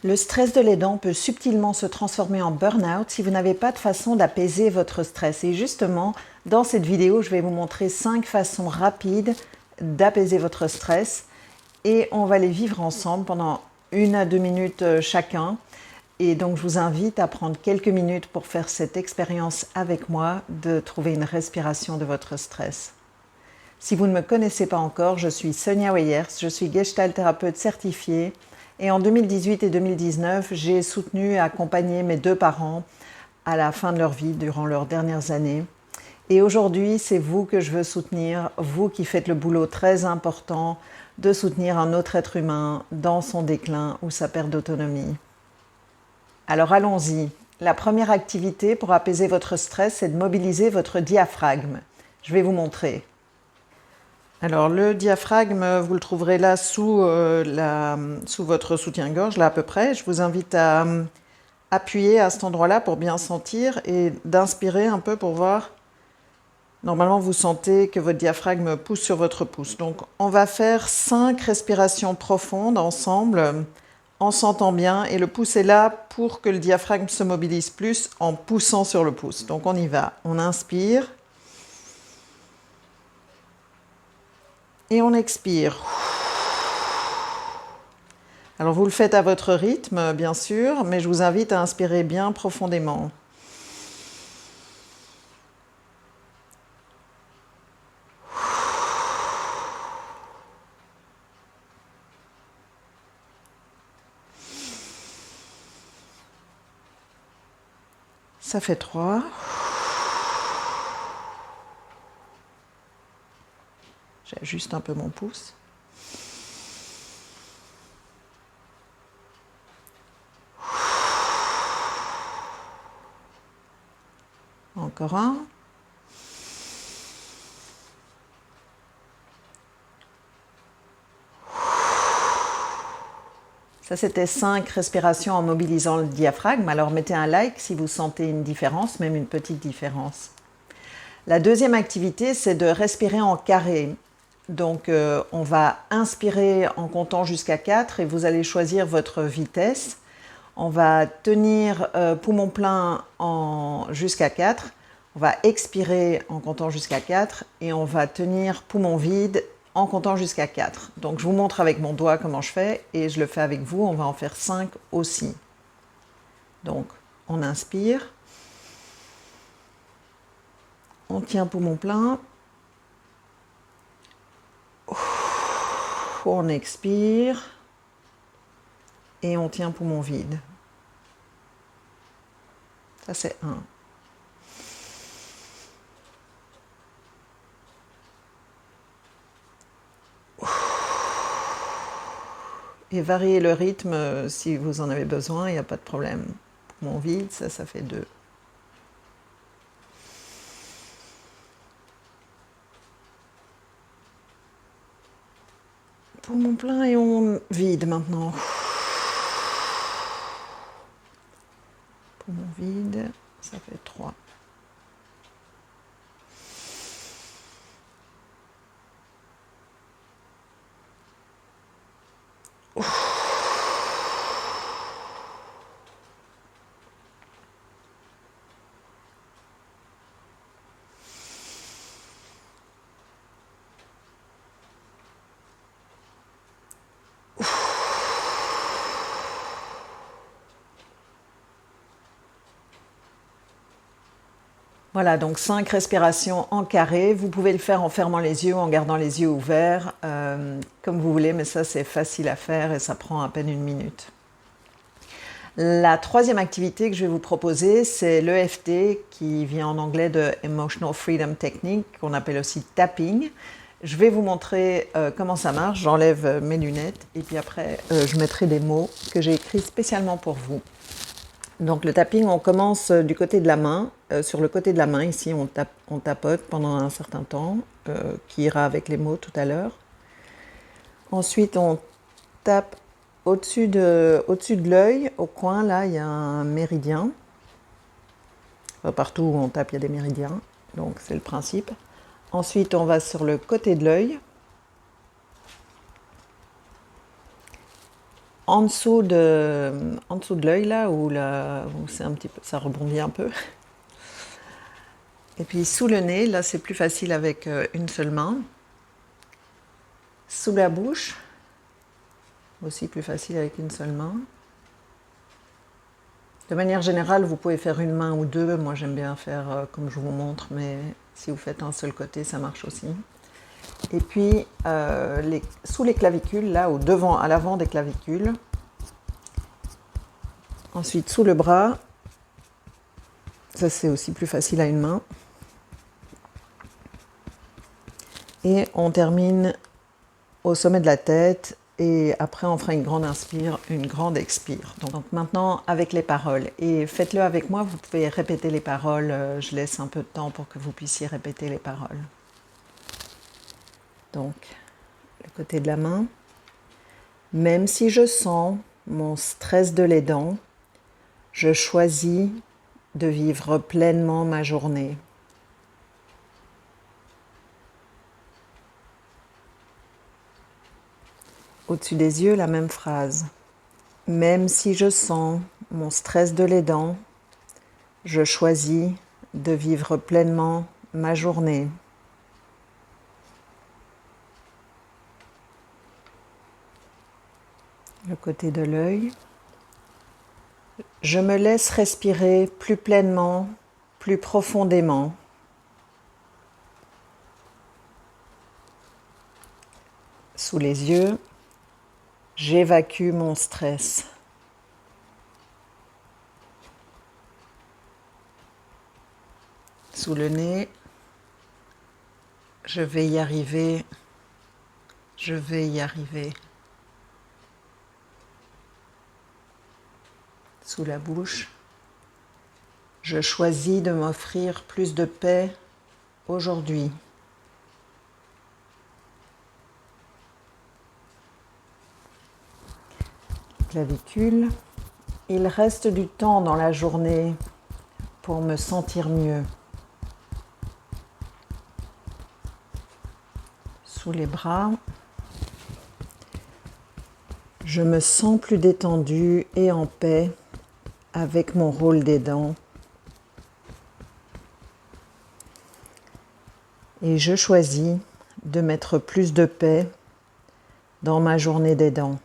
Le stress de l'aidant peut subtilement se transformer en burn-out si vous n'avez pas de façon d'apaiser votre stress. Et justement, dans cette vidéo, je vais vous montrer 5 façons rapides d'apaiser votre stress. Et on va les vivre ensemble pendant 1 à 2 minutes chacun. Et donc, je vous invite à prendre quelques minutes pour faire cette expérience avec moi, de trouver une respiration de votre stress. Si vous ne me connaissez pas encore, je suis Sonia Weyers, je suis Gestalt thérapeute certifiée. Et en 2018 et 2019, j'ai soutenu et accompagné mes 2 parents à la fin de leur vie, durant leurs dernières années. Et aujourd'hui, c'est vous que je veux soutenir, vous qui faites le boulot très important de soutenir un autre être humain dans son déclin ou sa perte d'autonomie. Alors allons-y. La première activité pour apaiser votre stress, c'est de mobiliser votre diaphragme. Je vais vous montrer. Alors le diaphragme, vous le trouverez là sous votre soutien-gorge, là à peu près. Je vous invite à appuyer à cet endroit-là pour bien sentir et d'inspirer un peu pour voir. Normalement, vous sentez que votre diaphragme pousse sur votre pouce. Donc on va faire 5 respirations profondes ensemble, en sentant bien. Et le pouce est là pour que le diaphragme se mobilise plus en poussant sur le pouce. Donc on y va. On inspire. Et on expire. Alors vous le faites à votre rythme, bien sûr, mais je vous invite à inspirer bien profondément. Ça fait 3. J'ajuste un peu mon pouce. Encore un. Ça, c'était 5 respirations en mobilisant le diaphragme. Alors, mettez un like si vous sentez une différence, même une petite différence. La deuxième activité, c'est de respirer en carré. Donc, on va inspirer en comptant jusqu'à 4 et vous allez choisir votre vitesse. On va tenir poumon plein jusqu'à 4. On va expirer en comptant jusqu'à 4 et on va tenir poumon vide en comptant jusqu'à 4. Donc, je vous montre avec mon doigt comment je fais et je le fais avec vous. On va en faire 5 aussi. Donc, on inspire. On tient poumon plein. On expire. Et on tient poumon vide. Ça, c'est 1. Et variez le rythme si vous en avez besoin, il n'y a pas de problème. Poumon vide, ça fait 2. Poumon plein et on vide maintenant. Poumon vide, ça fait 3. Voilà, donc 5 respirations en carré. Vous pouvez le faire en fermant les yeux, en gardant les yeux ouverts, comme vous voulez, mais ça c'est facile à faire et ça prend à peine 1 minute. La troisième activité que je vais vous proposer, c'est l'EFT, qui vient en anglais de Emotional Freedom Technique, qu'on appelle aussi tapping. Je vais vous montrer comment ça marche. J'enlève mes lunettes et puis après, je mettrai des mots que j'ai écrits spécialement pour vous. Donc le tapping, on commence du côté de la main. Sur le côté de la main, ici, on tapote pendant un certain temps, qui ira avec les mots tout à l'heure. Ensuite, on tape au-dessus de l'œil, au coin, là, il y a un méridien. Partout où on tape, il y a des méridiens. Donc c'est le principe. Ensuite, on va sur le côté de l'œil. en dessous de l'œil là, où c'est un petit peu, ça rebondit un peu. Et puis sous le nez, là c'est plus facile avec une seule main. Sous la bouche, aussi plus facile avec une seule main. De manière générale, vous pouvez faire une main ou deux. Moi j'aime bien faire comme je vous montre, mais si vous faites un seul côté, ça marche aussi. Et puis sous les clavicules, là au devant, à l'avant des clavicules. Ensuite sous le bras, ça c'est aussi plus facile à une main. Et on termine au sommet de la tête et après on fera une grande inspire, une grande expire. Donc maintenant avec les paroles, et faites-le avec moi, vous pouvez répéter les paroles, je laisse un peu de temps pour que vous puissiez répéter les paroles. Donc le côté de la main, même si je sens mon stress de l'aidant, je choisis de vivre pleinement ma journée. Au-dessus des yeux, la même phrase. Même si je sens mon stress de l'aidant, je choisis de vivre pleinement ma journée. Le côté de l'œil. Je me laisse respirer plus pleinement, plus profondément. Sous les yeux. J'évacue mon stress. Sous le nez, je vais y arriver, je vais y arriver. Sous la bouche, je choisis de m'offrir plus de paix aujourd'hui. Clavicule, il reste du temps dans la journée pour me sentir mieux. Sous les bras, je me sens plus détendue et en paix avec mon rôle d'aidant. Et je choisis de mettre plus de paix dans ma journée d'aidant.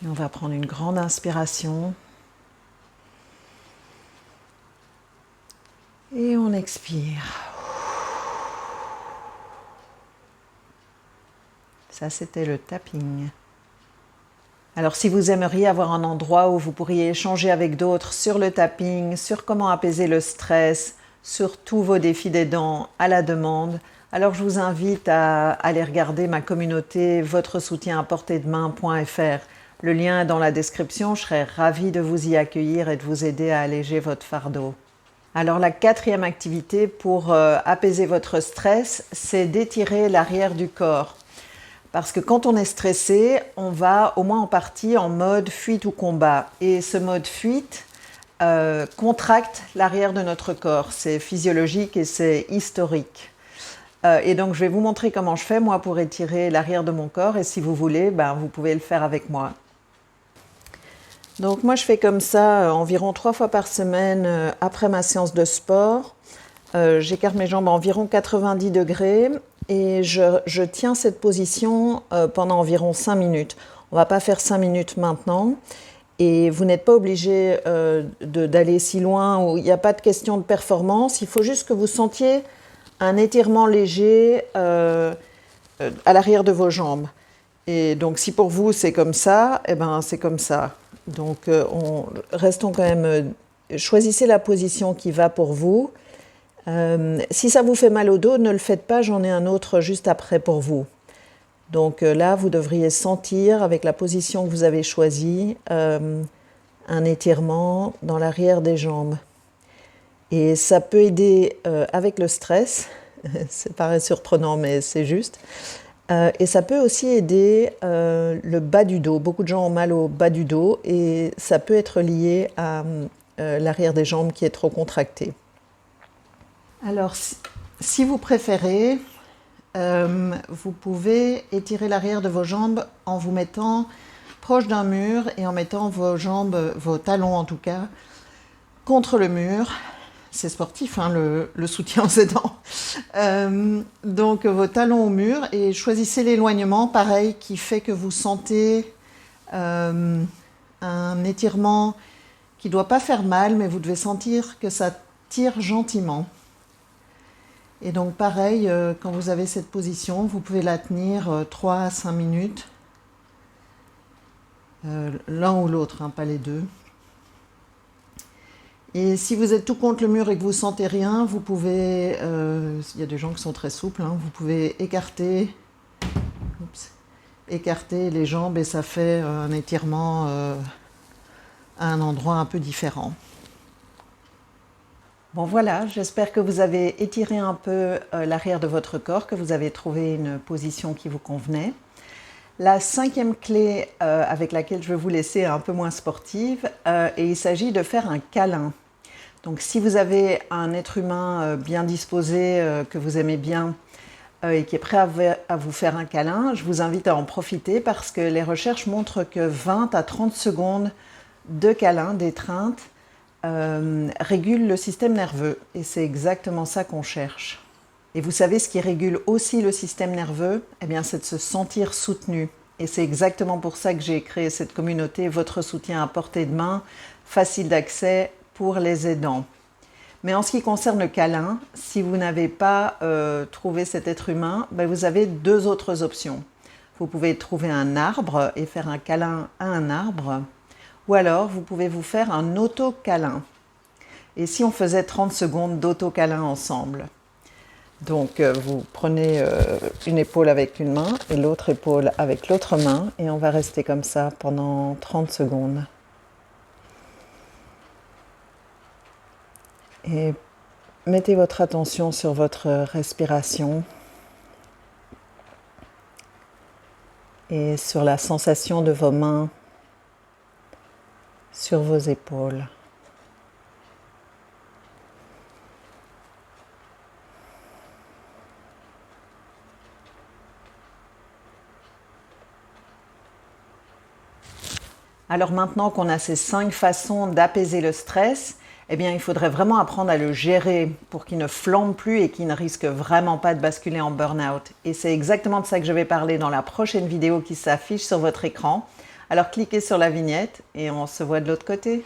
On va prendre une grande inspiration. Et on expire. Ça, c'était le tapping. Alors, si vous aimeriez avoir un endroit où vous pourriez échanger avec d'autres sur le tapping, sur comment apaiser le stress, sur tous vos défis d'aidant à la demande, alors je vous invite à aller regarder ma communauté votresoutien-à-portée-de-main.fr. Le lien est dans la description, je serais ravie de vous y accueillir et de vous aider à alléger votre fardeau. Alors la quatrième activité pour apaiser votre stress, c'est d'étirer l'arrière du corps. Parce que quand on est stressé, on va au moins en partie en mode fuite ou combat. Et ce mode fuite contracte l'arrière de notre corps. C'est physiologique et c'est historique. Et donc je vais vous montrer comment je fais moi pour étirer l'arrière de mon corps. Et si vous voulez, vous pouvez le faire avec moi. Donc moi je fais comme ça environ 3 fois par semaine après ma séance de sport. J'écarte mes jambes à environ 90 degrés et je tiens cette position pendant environ 5 minutes. On ne va pas faire 5 minutes maintenant et vous n'êtes pas obligé d'aller si loin. Il n'y a pas de question de performance, il faut juste que vous sentiez un étirement léger à l'arrière de vos jambes. Et donc si pour vous c'est comme ça, c'est comme ça. Donc restons quand même, choisissez la position qui va pour vous. Si ça vous fait mal au dos, ne le faites pas, j'en ai un autre juste après pour vous. Donc là, vous devriez sentir avec la position que vous avez choisie un étirement dans l'arrière des jambes. Et ça peut aider avec le stress, ça paraît surprenant mais c'est juste. Et ça peut aussi aider le bas du dos. Beaucoup de gens ont mal au bas du dos et ça peut être lié à l'arrière des jambes qui est trop contracté. Alors, si vous préférez, vous pouvez étirer l'arrière de vos jambes en vous mettant proche d'un mur et en mettant vos jambes, vos talons en tout cas, contre le mur. C'est sportif, hein, le soutien aux aidants. Donc vos talons au mur et choisissez l'éloignement, pareil, qui fait que vous sentez un étirement qui ne doit pas faire mal, mais vous devez sentir que ça tire gentiment. Et donc pareil, quand vous avez cette position, vous pouvez la tenir 3 à 5 minutes. L'un ou l'autre, hein, pas les deux. Et si vous êtes tout contre le mur et que vous ne sentez rien, vous pouvez, il y a des gens qui sont très souples, hein, vous pouvez écarter les jambes et ça fait un étirement à un endroit un peu différent. Bon voilà, j'espère que vous avez étiré un peu l'arrière de votre corps, que vous avez trouvé une position qui vous convenait. La 5e clé avec laquelle je vais vous laisser est un peu moins sportive et il s'agit de faire un câlin. Donc si vous avez un être humain bien disposé, que vous aimez bien et qui est prêt à vous faire un câlin, je vous invite à en profiter parce que les recherches montrent que 20 à 30 secondes de câlin, d'étreinte, régule le système nerveux et c'est exactement ça qu'on cherche. Et vous savez ce qui régule aussi le système nerveux? Eh bien, c'est de se sentir soutenu. Et c'est exactement pour ça que j'ai créé cette communauté, votre soutien à portée de main, facile d'accès pour les aidants. Mais en ce qui concerne le câlin, si vous n'avez pas trouvé cet être humain, ben vous avez 2 autres options. Vous pouvez trouver un arbre et faire un câlin à un arbre, ou alors vous pouvez vous faire un auto-câlin. Et si on faisait 30 secondes d'auto-câlin ensemble? Donc vous prenez une épaule avec une main et l'autre épaule avec l'autre main et on va rester comme ça pendant 30 secondes. Et mettez votre attention sur votre respiration et sur la sensation de vos mains sur vos épaules. Alors maintenant qu'on a ces 5 façons d'apaiser le stress, eh bien il faudrait vraiment apprendre à le gérer pour qu'il ne flambe plus et qu'il ne risque vraiment pas de basculer en burn-out. Et c'est exactement de ça que je vais parler dans la prochaine vidéo qui s'affiche sur votre écran. Alors cliquez sur la vignette et on se voit de l'autre côté.